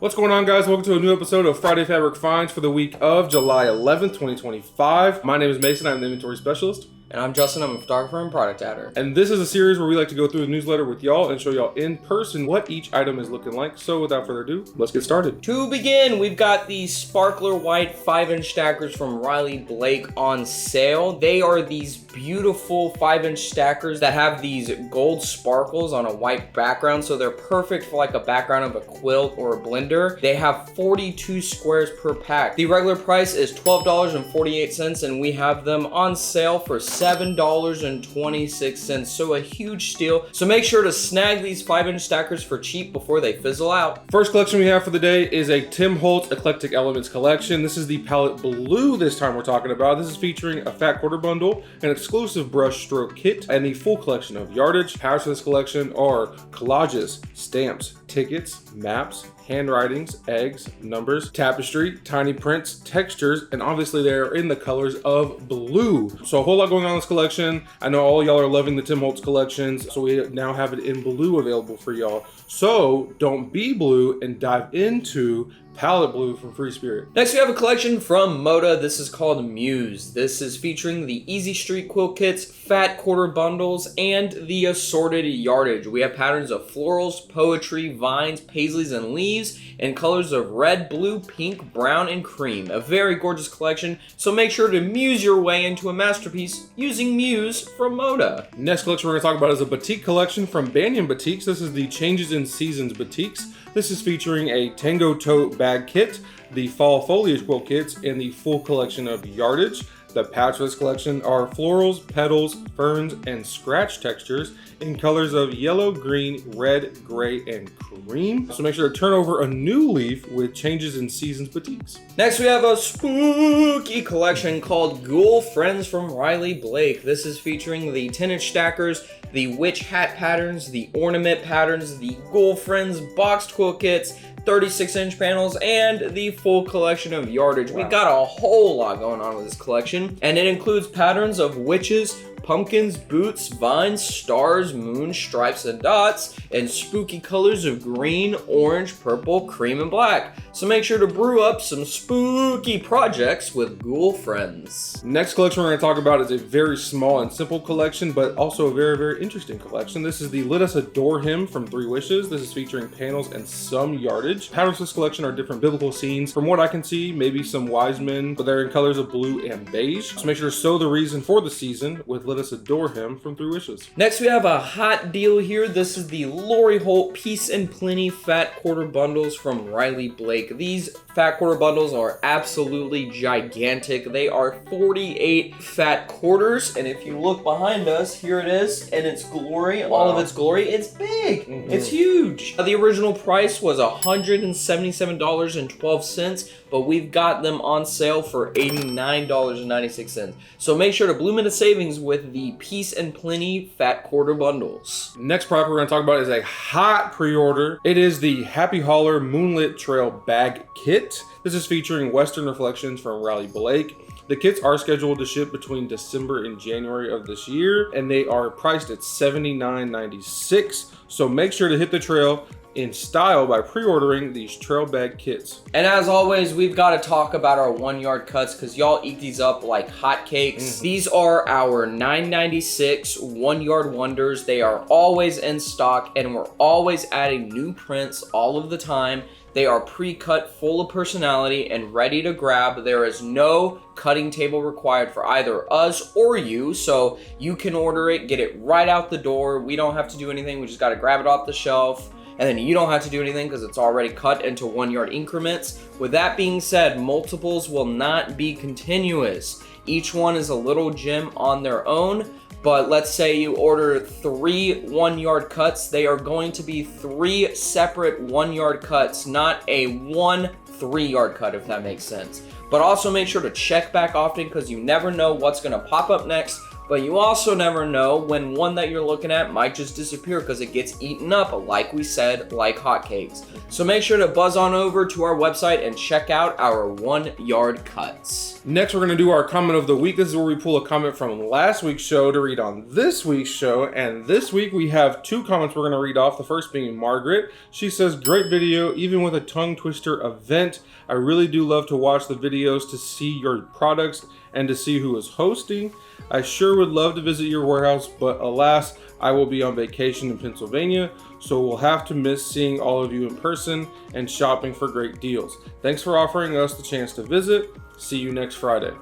What's going on, guys? Welcome to a new episode of Friday Fabric Finds for the week of July 11th, 2025. My name is Mason. I'm the inventory specialist. And I'm Justin. I'm a photographer and product adder. And this is a series where we like to go through the newsletter with y'all and show y'all in person what each item is looking like. So without further ado, let's get started. To begin, we've got these sparkler white 5-inch stackers from Riley Blake on sale. They are these beautiful 5-inch stackers that have these gold sparkles on a white background. So they're perfect for like a background of a quilt or a blender. They have 42 squares per pack. The regular price is $12.48 and we have them on sale for $7.26, so a huge steal. So make sure to snag these 5-inch stackers for cheap before they fizzle out. First collection we have for the day is a Holtz Eclectic Elements collection. This is the palette blue this time we're talking about. This is featuring a fat quarter bundle, an exclusive brush stroke kit, and the full collection of yardage. Powers for this collection are collages, stamps, tickets, maps, handwritings, eggs, numbers, tapestry, tiny prints, textures, and obviously they're in the colors of blue. So a whole lot going on in this collection. I know all y'all are loving the Holtz collections, so we now have it in blue available for y'all. So don't be blue and dive into palette blue from Free Spirit. Next, we have a collection from Moda. This is called Muse. This is featuring the Easy Street quilt kits, fat quarter bundles, and the assorted yardage. We have patterns of florals, poetry, vines, paisleys, and leaves, in colors of red, blue, pink, brown, and cream. A very gorgeous collection, so make sure to muse your way into a masterpiece using Muse from Moda. Next collection we're going to talk about is a batik collection from Banyan Batiks. This is the Changes in Seasons Batiks. This is featuring a Tango tote bag kit, the fall foliage quilt kits, and the full collection of yardage. The patterns for this collection are florals, petals, ferns, and scratch textures in colors of yellow, green, red, gray, and cream. So make sure to turn over a new leaf with Changes in Seasons Batiks. Next, we have a spooky collection called Ghoul Friends from Riley Blake. This is featuring the 10-inch stackers, the witch hat patterns, the ornament patterns, the Ghoul Friends boxed quilt kits, 36-inch panels, and the full collection of yardage. Wow. We've got a whole lot going on with this collection, and it includes patterns of witches, pumpkins, boots, vines, stars, moon, stripes, and dots, and spooky colors of green, orange, purple, cream, and black. So make sure to brew up some spooky projects with Ghoul Friends. Next collection we're going to talk about is a very small and simple collection, but also a very, very interesting collection. This is the Let Us Adore Him from 3 Wishes. This is featuring panels and some yardage. Patterns for this collection are different biblical scenes. From what I can see, maybe some wise men, but they're in colors of blue and beige. So make sure to sow the reason for the season with Let Us Adore Him from 3 Wishes. Next, we have a hot deal here. This is the Lori Holt Peace and Plenty fat quarter bundles from Riley Blake. These fat quarter bundles are absolutely gigantic. They are 48 fat quarters, and if you look behind us, here it is in its glory. Wow. All of its glory. It's big. It's huge. The original price was $177.12, but we've got them on sale for $89.96. So make sure to bloom into savings with the Peace and Plenty fat quarter bundles. Next product we're going to talk about is a hot pre-order. It is the Happy Holler Moonlit Trail Bag Kit. This is featuring Western reflections from Riley Blake. The kits are scheduled to ship between December and January of this year, and they are priced at $79.96. So make sure to hit the trail in style by pre-ordering these trail bag kits. And as always, we've got to talk about our 1-yard cuts because y'all eat these up like hotcakes. These are our $9.96 1-yard wonders. They are always in stock, and we're always adding new prints all of the time. They are pre-cut, full of personality, and ready to grab. There is no cutting table required for either us or you, so you can order it, get it right out the door. We don't have to do anything. We just got to grab it off the shelf. And then you don't have to do anything because it's already cut into 1-yard increments. With that being said, multiples will not be continuous. Each one is a little gem on their own. But let's say you order 3 1-yard cuts. They are going to be 3 separate 1-yard cuts, not a 1 3-yard cut, if that makes sense. But also make sure to check back often because you never know what's going to pop up next. But you also never know when one that you're looking at might just disappear because it gets eaten up, like we said, like hotcakes. So make sure to buzz on over to our website and check out our 1-yard cuts. Next, we're going to do our comment of the week. This is where we pull a comment from last week's show to read on this week's show. And this week we have 2 comments we're going to read off. The first being Margaret. She says, great video, even with a tongue twister event. I really do love to watch the videos to see your products and to see who is hosting. I sure would love to visit your warehouse, but alas, I will be on vacation in Pennsylvania, so we'll have to miss seeing all of you in person and shopping for great deals. Thanks for offering us the chance to visit. See you next Friday.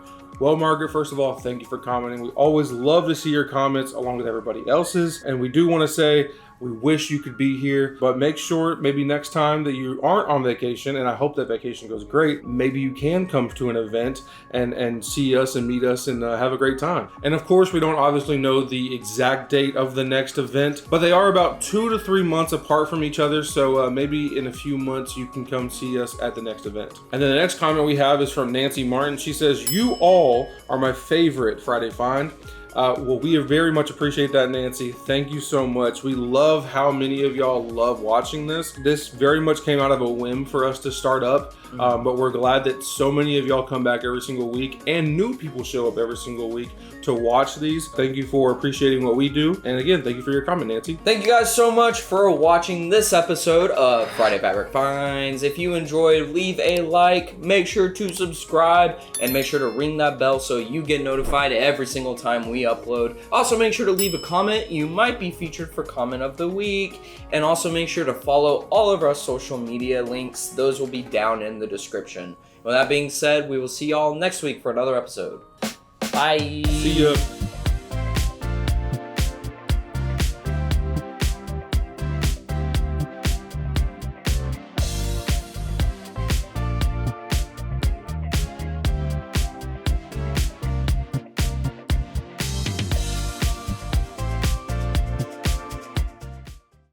Well, Margaret, first of all, thank you for commenting. We always love to see your comments along with everybody else's. And we do want to say, we wish you could be here, but make sure maybe next time that you aren't on vacation, and I hope that vacation goes great, maybe you can come to an event and see us and meet us and have a great time. And of course, we don't obviously know the exact date of the next event, but they are about 2 to 3 months apart from each other. So maybe in a few months you can come see us at the next event. And then the next comment we have is from Nancy Martin. She says, you all are my favorite Friday Find. Well, we very much appreciate that, Nancy. Thank you so much. We love how many of y'all love watching this. This very much came out of a whim for us to start up, but we're glad that so many of y'all come back every single week and new people show up every single week to watch these. Thank you for appreciating what we do. And again, thank you for your comment, Nancy. Thank you guys so much for watching this episode of Friday Backr Finds. If you enjoyed, leave a like, make sure to subscribe, and make sure to ring that bell so you get notified every single time we upload. Also, make sure to leave a comment. You might be featured for comment of the week. And also make sure to follow all of our social media links. Those will be down in the description. With that being said, we will see y'all next week for another episode. Bye. See ya.